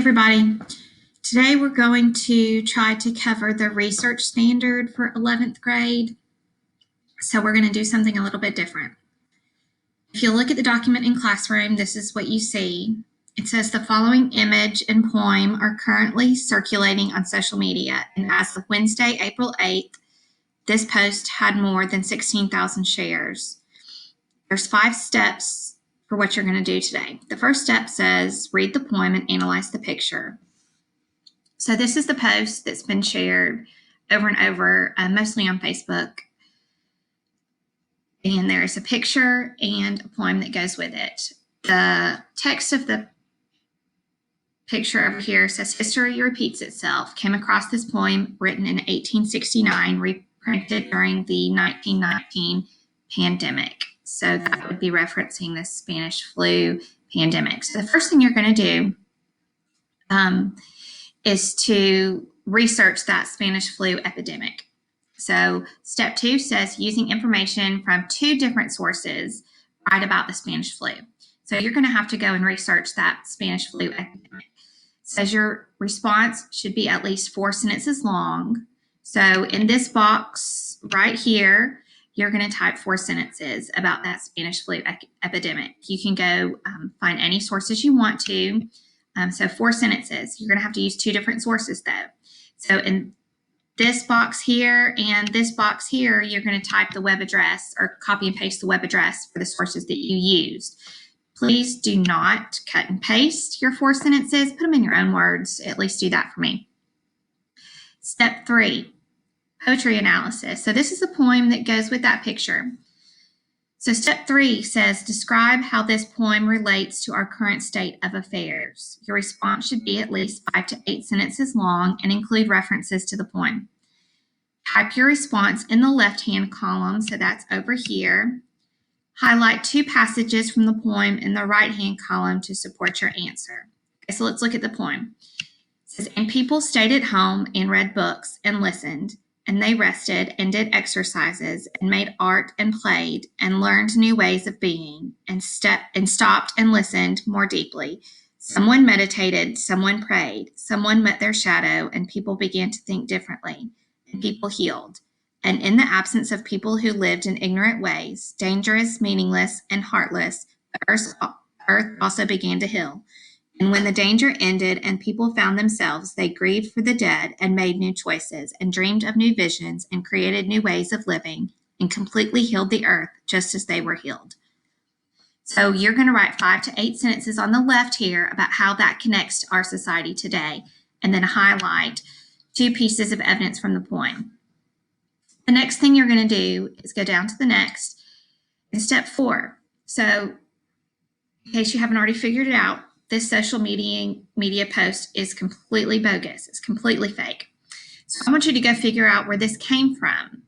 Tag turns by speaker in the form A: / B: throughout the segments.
A: everybody. Today we're going to try to cover the research standard for 11th grade. So we're going to do something a little bit different. If you look at the document in Classroom, this is what you see. It says the following image and poem are currently circulating on social media. And as of Wednesday, April 8th, this post had more than 16,000 shares. There's 5 steps for what you're going to do today. The first step says read the poem and analyze the picture. So this is the post that's been shared over and over, mostly on Facebook. And there's a picture and a poem that goes with it. The text of the picture over here says, "History repeats itself. Came across this poem written in 1869, reprinted during the 1919 pandemic." So that would be referencing the Spanish flu pandemic. So the first thing you're going to do is to research that Spanish flu epidemic. So step 2 says using information from 2 different sources, write about the Spanish flu. So you're going to have to go and research that Spanish flu epidemic. It says your response should be at least 4 sentences long. So in this box right here, you're going to type 4 sentences about that Spanish flu epidemic. You can go find any sources you want to. So 4 sentences. You're going to have to use 2 different sources though. So in this box here and this box here, you're going to type the web address or copy and paste the web address for the sources that you used. Please do not cut and paste your 4 sentences. Put them in your own words. At least do that for me. Step 3, poetry analysis. So this is a poem that goes with that picture. So step 3 says, describe how this poem relates to our current state of affairs. Your response should be at least 5 to 8 sentences long and include references to the poem. Type your response in the left-hand column, so that's over here. Highlight 2 passages from the poem in the right-hand column to support your answer. Okay, so let's look at the poem. It says, and people stayed at home and read books and listened, and they rested and did exercises and made art and played and learned new ways of being and stopped and listened more deeply. Someone meditated, someone prayed, someone met their shadow, and people began to think differently, and people healed. And in the absence of people who lived in ignorant ways, dangerous, meaningless, and heartless, the earth also began to heal. And when the danger ended and people found themselves, they grieved for the dead and made new choices and dreamed of new visions and created new ways of living and completely healed the earth just as they were healed. So you're going to write 5 to 8 sentences on the left here about how that connects to our society today, and then highlight 2 pieces of evidence from the poem. The next thing you're going to do is go down to the next in step 4. So in case you haven't already figured it out, this social media post is completely bogus. It's completely fake. So I want you to go figure out where this came from.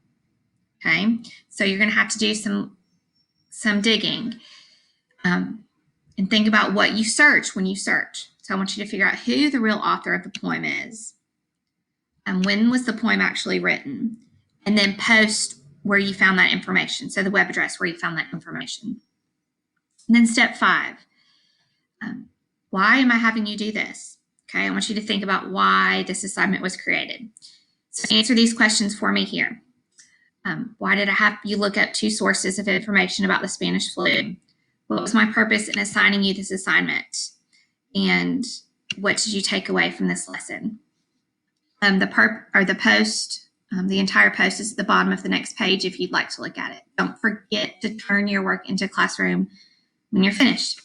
A: Okay, so you're going to have to do some digging and think about what you search when you search. So I want you to figure out who the real author of the poem is and when was the poem actually written, and then post where you found that information. So the web address where you found that information. And then step 5. Why am I having you do this? Okay, I want you to think about why this assignment was created. So answer these questions for me here. Why did I have you look up 2 sources of information about the Spanish flu? What was my purpose in assigning you this assignment? And what did you take away from this lesson? The post, the entire post is at the bottom of the next page if you'd like to look at it. Don't forget to turn your work into Classroom when you're finished.